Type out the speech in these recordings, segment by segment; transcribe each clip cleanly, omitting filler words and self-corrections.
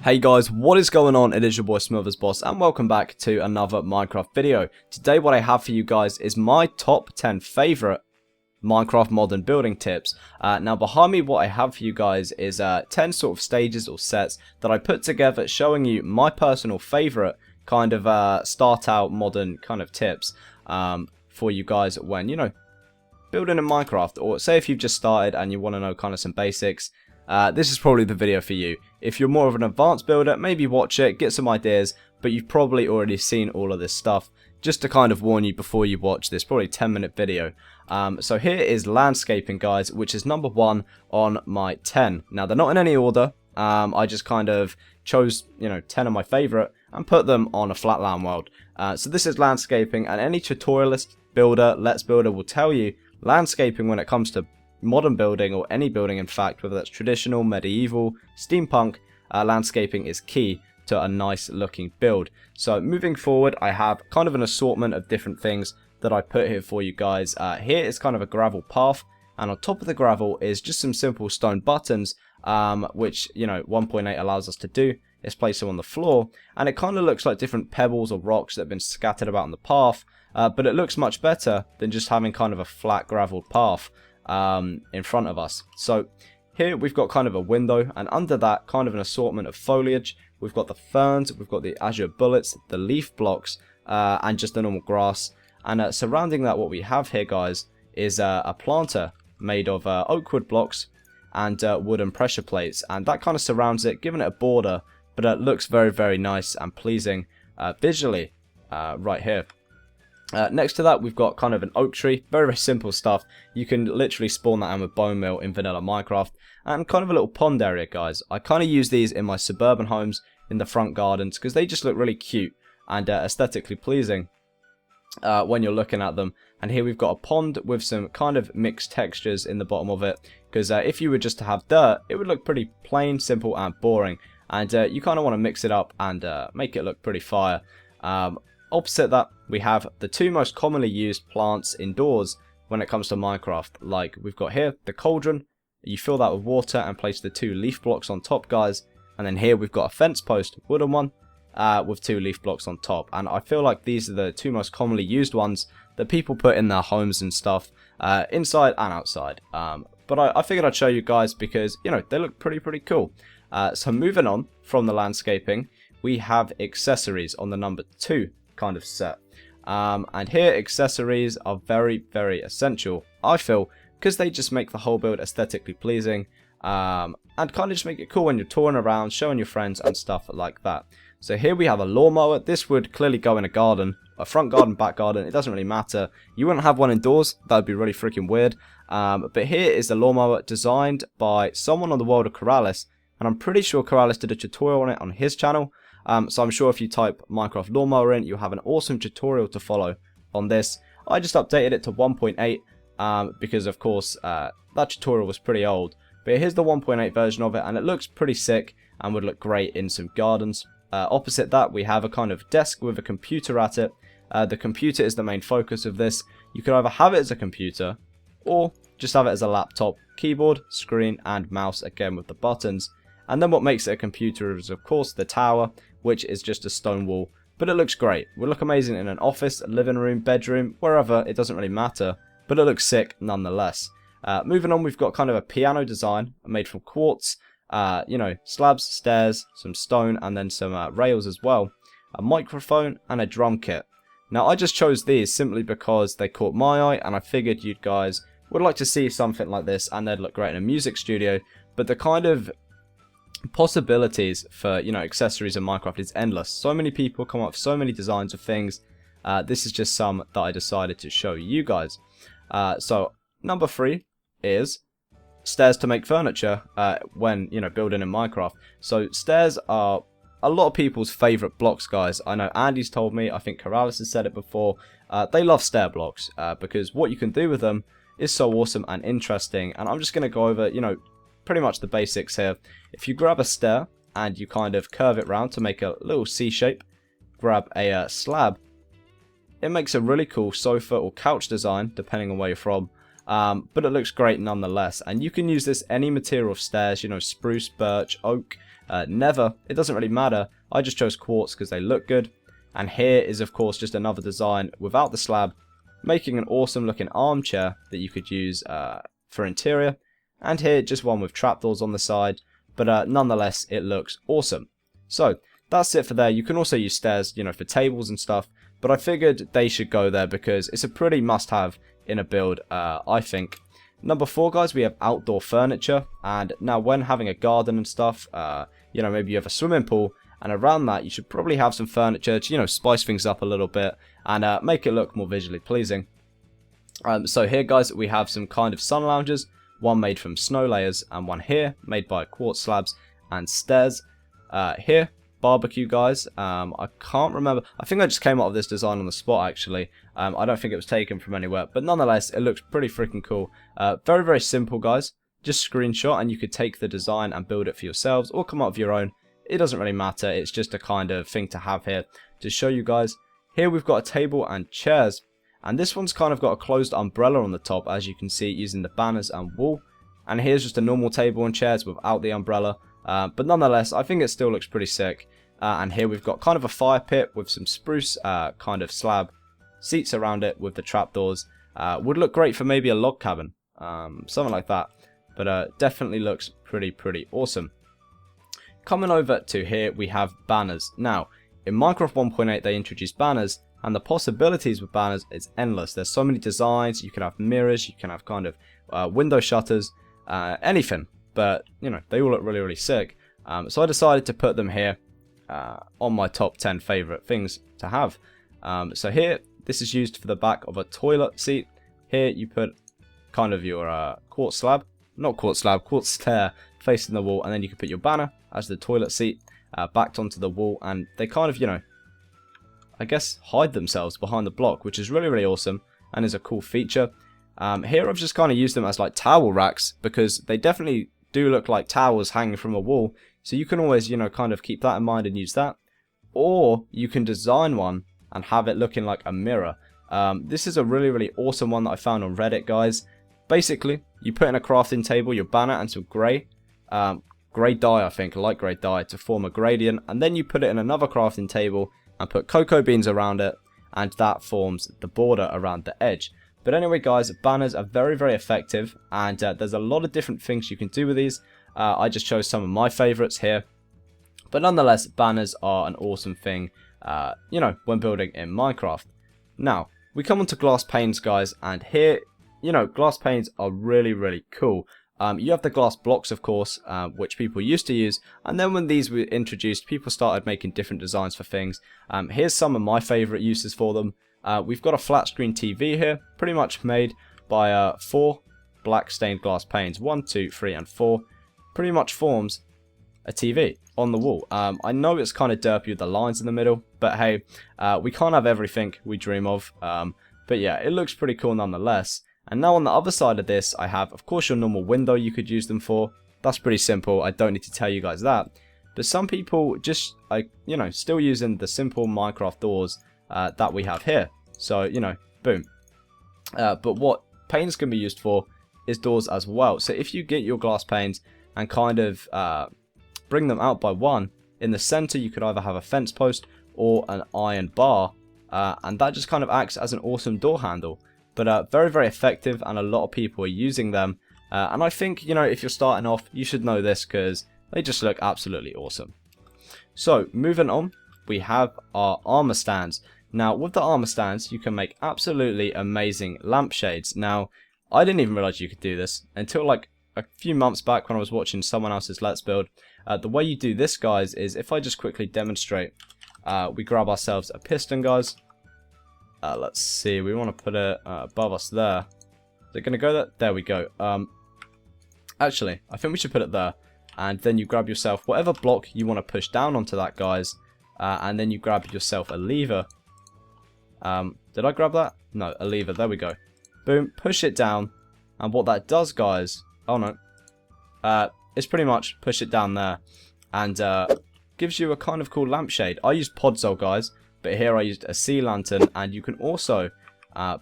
Hey guys, what is going on? It is your boy Smothersboss and welcome back to another Minecraft video. Today what I have for you guys is my top 10 favourite Minecraft modern building tips. Now behind me what I have for you guys is 10 sort of stages or sets that I put together showing you my personal favourite kind of start out modern kind of tips for you guys when, you know, building in Minecraft, or say if you've just started and you want to know kind of some basics. This is probably the video for you. If you're more of an advanced builder, maybe watch it, get some ideas, but you've probably already seen all of this stuff. Just to kind of warn you before you watch this, probably 10-minute video. So here is landscaping, guys, which is number 1 on my 10. Now, they're not in any order. I just kind of chose, you know, 10 of my favourite and put them on a flatland world. So this is landscaping, and any tutorialist, builder, let's builder will tell you landscaping when it comes to modern building, or any building in fact, whether that's traditional, medieval, steampunk, landscaping is key to a nice looking build. So moving forward, I have kind of an assortment of different things that I put here for you guys. Here is kind of a gravel path, and on top of the gravel is just some simple stone buttons, which, you know, 1.8 allows us to do. Is place them on the floor, and it kind of looks like different pebbles or rocks that have been scattered about on the path, but it looks much better than just having kind of a flat graveled path in front of us. So here we've got kind of a window, and under that kind of an assortment of foliage. We've got the ferns, we've got the azure bullets, the leaf blocks, and just the normal grass. And surrounding that, what we have here, guys, is a planter made of oak wood blocks and wooden pressure plates, and that kind of surrounds it, giving it a border, but it looks very, very nice and pleasing visually right here. Next to that, we've got kind of an oak tree. Very, very simple stuff. You can literally spawn that in with bone meal in vanilla Minecraft. And kind of a little pond area, guys. I kind of use these in my suburban homes in the front gardens because they just look really cute and aesthetically pleasing when you're looking at them. And here we've got a pond with some kind of mixed textures in the bottom of it, because if you were just to have dirt, it would look pretty plain, simple and boring. And you kind of want to mix it up and make it look pretty fire. Opposite that, we have the two most commonly used plants indoors when it comes to Minecraft. Like we've got here the cauldron. You fill that with water and place the 2 leaf blocks on top, guys. And then here we've got a fence post, wooden one, with 2 leaf blocks on top. And I feel like these are the 2 most commonly used ones that people put in their homes and stuff, inside and outside. But I figured I'd show you guys because, you know, they look pretty cool. So moving on from the landscaping, we have accessories on the number 2 kind of set. And here accessories are very, very essential, I feel, because they just make the whole build aesthetically pleasing, and kind of just make it cool when you're touring around, showing your friends and stuff like that. So here we have a lawnmower. This would clearly go in a garden, a front garden, back garden, it doesn't really matter. You wouldn't have one indoors, that would be really freaking weird. But here is the lawnmower designed by someone on the world of Keralis, and I'm pretty sure Keralis did a tutorial on it on his channel. So I'm sure if you type Minecraft lawnmower in, you'll have an awesome tutorial to follow on this. I just updated it to 1.8 because of course that tutorial was pretty old. But here's the 1.8 version of it, and it looks pretty sick and would look great in some gardens. Opposite that, we have a kind of desk with a computer at it. The computer is the main focus of this. You could either have it as a computer or just have it as a laptop, keyboard, screen and mouse, again with the buttons. And then what makes it a computer is of course the tower, which is just a stone wall, but it looks great. It would look amazing in an office, a living room, bedroom, wherever, it doesn't really matter, but it looks sick nonetheless. Moving on, we've got kind of a piano design made from quartz, you know, slabs, stairs, some stone, and then some rails as well, a microphone and a drum kit. Now I just chose these simply because they caught my eye, and I figured you guys would like to see something like this, and they'd look great in a music studio. But the kind of possibilities for, you know, accessories in Minecraft is endless. So many people come up with so many designs of things. This is just some that I decided to show you guys. So number 3 is stairs to make furniture when, you know, building in Minecraft. So stairs are a lot of people's favorite blocks, guys. I know Andy's told me, I think Keralis has said it before. They love stair blocks because what you can do with them is so awesome and interesting. And I'm just going to go over, you know, pretty much the basics here. If you grab a stair and you kind of curve it round to make a little C shape, grab a slab, it makes a really cool sofa or couch design depending on where you're from. but it looks great nonetheless. And you can use this any material of stairs, you know, spruce, birch, oak, nether. It doesn't really matter. I just chose quartz because they look good. And here is, of course, just another design without the slab, making an awesome looking armchair that you could use for interior. And here, just one with trapdoors on the side, but nonetheless, it looks awesome. So, that's it for there. You can also use stairs, you know, for tables and stuff, but I figured they should go there because it's a pretty must-have in a build, I think. Number 4, guys, we have outdoor furniture, and now when having a garden and stuff, you know, maybe you have a swimming pool, and around that, you should probably have some furniture to, you know, spice things up a little bit and make it look more visually pleasing. So here, guys, we have some kind of sun lounges, one made from snow layers, and one here made by quartz slabs and stairs. Here, barbecue, guys. I can't remember. I think I just came up with this design on the spot, actually. I don't think it was taken from anywhere, but nonetheless, it looks pretty freaking cool. Very, very simple, guys. Just screenshot, and you could take the design and build it for yourselves, or come up with your own. It doesn't really matter. It's just a kind of thing to have here to show you guys. Here we've got a table and chairs, and this one's kind of got a closed umbrella on the top, as you can see, using the banners and wall. And here's just a normal table and chairs without the umbrella, but nonetheless, I think it still looks pretty sick. And here we've got kind of a fire pit with some spruce kind of slab seats around it with the trapdoors. Would look great for maybe a log cabin, something like that. But definitely looks pretty awesome. Coming over to here, we have banners. Now, in Minecraft 1.8, they introduced banners, and the possibilities with banners is endless. There's so many designs. You can have mirrors, you can have kind of window shutters, anything. But, you know, they all look really sick. So I decided to put them here on my top 10 favorite things to have. So here, this is used for the back of a toilet seat. Here, you put kind of your quartz slab, not quartz slab, quartz stair facing the wall, and then you can put your banner as the toilet seat backed onto the wall, and they kind of, you know, I guess hide themselves behind the block, which is really awesome and is a cool feature. Here I've just kind of used them as like towel racks because they definitely do look like towels hanging from a wall, so you can always, you know, kind of keep that in mind and use that. Or you can design one and have it looking like a mirror. This is a really awesome one that I found on Reddit, guys. Basically, you put in a crafting table, your banner, and some grey dye, I think, light grey dye, to form a gradient, and then you put it in another crafting table and put cocoa beans around it, and that forms the border around the edge. But anyway, guys, banners are very effective, and there's a lot of different things you can do with these. I just chose some of my favourites here, but nonetheless, banners are an awesome thing, you know, when building in Minecraft. Now, we come onto glass panes, guys, and here, you know, glass panes are really cool. You have the glass blocks, of course, which people used to use, and then when these were introduced, people started making different designs for things. Here's some of my favourite uses for them. We've got a flat screen TV here, pretty much made by 4 black stained glass panes. 1, 2, 3, and 4. Pretty much forms a TV on the wall. I know it's kind of derpy with the lines in the middle, but hey, we can't have everything we dream of. But yeah, it looks pretty cool nonetheless. And now on the other side of this, I have, of course, your normal window you could use them for. That's pretty simple. I don't need to tell you guys that. But some people just, you know, still using the simple Minecraft doors that we have here. So, you know, boom. But what panes can be used for is doors as well. So if you get your glass panes and kind of bring them out by one, in the center you could either have a fence post or an iron bar. And that just kind of acts as an awesome door handle. But very effective, and a lot of people are using them. And I think, you know, if you're starting off, you should know this because they just look absolutely awesome. So, moving on, we have our armor stands. Now, with the armor stands, you can make absolutely amazing lampshades. Now, I didn't even realize you could do this until like a few months back when I was watching someone else's Let's Build. The way you do this, guys, is if I just quickly demonstrate, we grab ourselves a piston, guys. Let's see, we want to put it above us there. Is it going to go there? There we go. Actually, I think we should put it there. And then you grab yourself whatever block you want to push down onto that, guys. And then you grab yourself a lever. Did I grab that? No, a lever. There we go. Boom, push it down. And what that does, guys... Oh, no. It's pretty much push it down there. And gives you a kind of cool lampshade. I used podzol, guys. But here I used a sea lantern, and you can also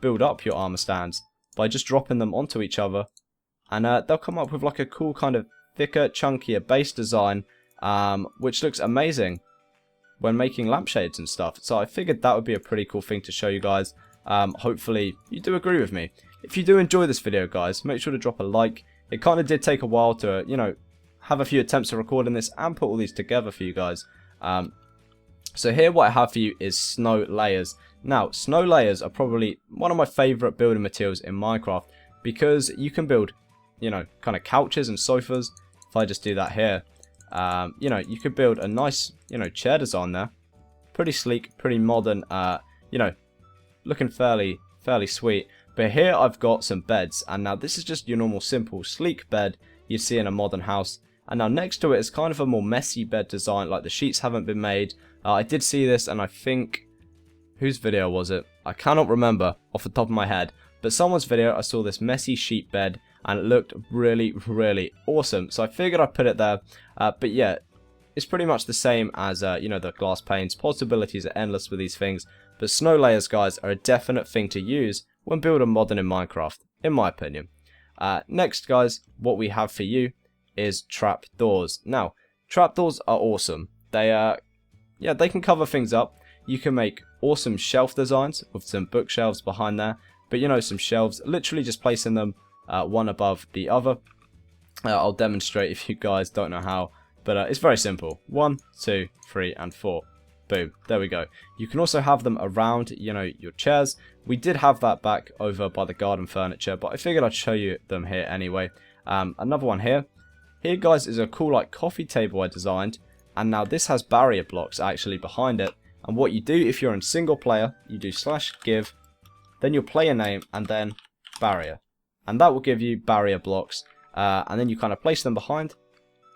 build up your armor stands by just dropping them onto each other, and they'll come up with like a cool kind of thicker, chunkier base design, which looks amazing when making lampshades and stuff. So I figured that would be a pretty cool thing to show you guys. Hopefully you do agree with me. If you do enjoy this video, guys, make sure to drop a like. It kind of did take a while to, you know, have a few attempts at recording this and put all these together for you guys. So here what I have for you is snow layers. Now, snow layers are probably one of my favourite building materials in Minecraft, because you can build, you know, kind of couches and sofas. If I just do that here, you know, you could build a nice, you know, chair design there. Pretty sleek, pretty modern, you know, looking fairly sweet. But here I've got some beds, and now this is just your normal simple sleek bed you'd see in a modern house. And now next to it is kind of a more messy bed design, like the sheets haven't been made. I did see this, and I think, whose video was it? I cannot remember off the top of my head, but someone's video I saw this messy sheet bed, and it looked really awesome. So I figured I'd put it there. But yeah, it's pretty much the same as you know, the glass panes. Possibilities are endless with these things, but snow layers, guys, are a definite thing to use when building modern in Minecraft, in my opinion. Next, guys, what we have for you is trapdoors. Now, trapdoors are awesome. They yeah, they can cover things up. You can make awesome shelf designs with some bookshelves behind there, but you know, some shelves, literally just placing them one above the other. I'll demonstrate if you guys don't know how, but it's very simple. 1, 2, 3, and 4. Boom, there we go. You can also have them around, you know, your chairs. We did have that back over by the garden furniture, but I figured I'd show you them here anyway. Another one here. Here, guys, is a cool like coffee table I designed, and now this has barrier blocks actually behind it. And what you do if you're in single player, you do /give, then your player name, and then barrier, and that will give you barrier blocks. And then you kind of place them behind.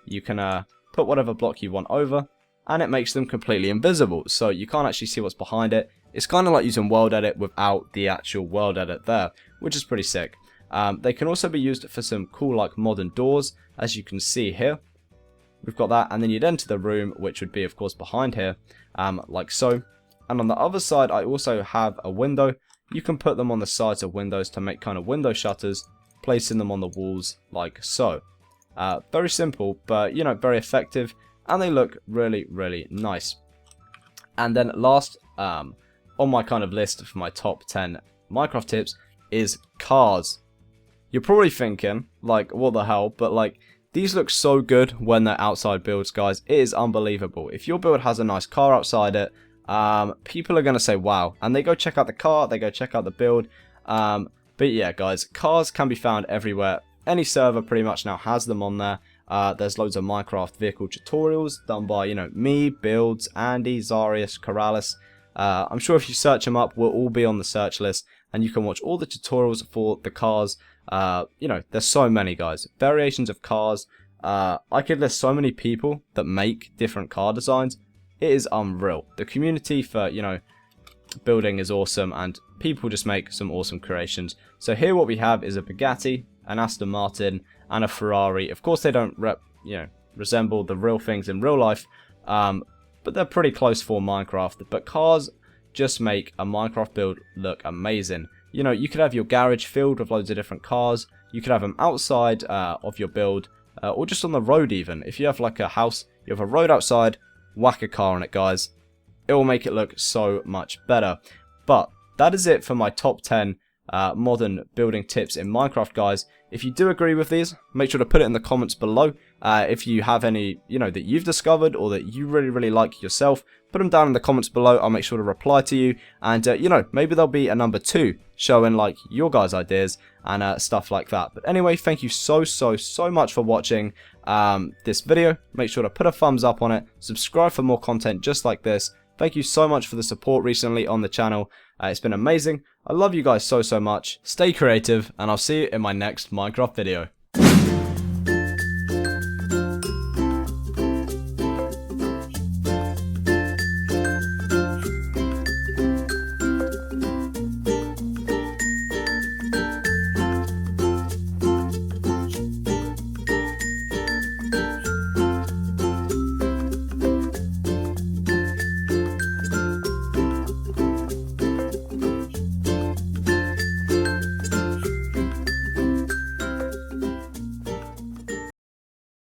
You can put whatever block you want over, and it makes them completely invisible, so you can't actually see what's behind it. It's kind of like using World Edit without the actual World Edit there, which is pretty sick. They can also be used for some cool like modern doors, as you can see here. We've got that, and then you'd enter the room, which would be of course behind here, like so. And on the other side I also have a window. You can put them on the sides of windows to make kind of window shutters, placing them on the walls like so. Very simple, but you know, very effective, and they look really nice. And then last on my kind of list for my top 10 Minecraft tips is cars. You're probably thinking like, what the hell, but like, these look so good when they're outside builds, guys. It is unbelievable. If your build has a nice car outside it, people are going to say wow, and they go check out the car, they go check out the build. But yeah, guys, cars can be found everywhere. Any server pretty much now has them on there. There's loads of Minecraft vehicle tutorials done by, you know, me, Builds, Andy, Zarius, Corrales. I'm sure if you search them up, we'll all be on the search list, and you can watch all the tutorials for the cars. You know, there's so many, guys. Variations of cars. I could list so many people that make different car designs. It is unreal. The community for, you know, building is awesome, and people just make some awesome creations. So here what we have is a Bugatti, an Aston Martin, and a Ferrari. Of course they don't resemble the real things in real life, but they're pretty close for Minecraft. But cars just make a Minecraft build look amazing. You know, you could have your garage filled with loads of different cars. You could have them outside of your build, or just on the road even. If you have like a house, you have a road outside, whack a car on it, guys. It will make it look so much better. But that is it for my top 10 modern building tips in Minecraft, guys. If you do agree with these, make sure to put it in the comments below. If you have any, you know, that you've discovered or that you really like yourself, put them down in the comments below. I'll make sure to reply to you, and you know, maybe there'll be a number 2 showing like your guys' ideas and stuff like that. But anyway, thank you so much for watching this video. Make sure to put a thumbs up on it, subscribe for more content just like this. Thank you so much for the support recently on the channel. It's been amazing. I love you guys so much. Stay creative, and I'll see you in my next Minecraft video.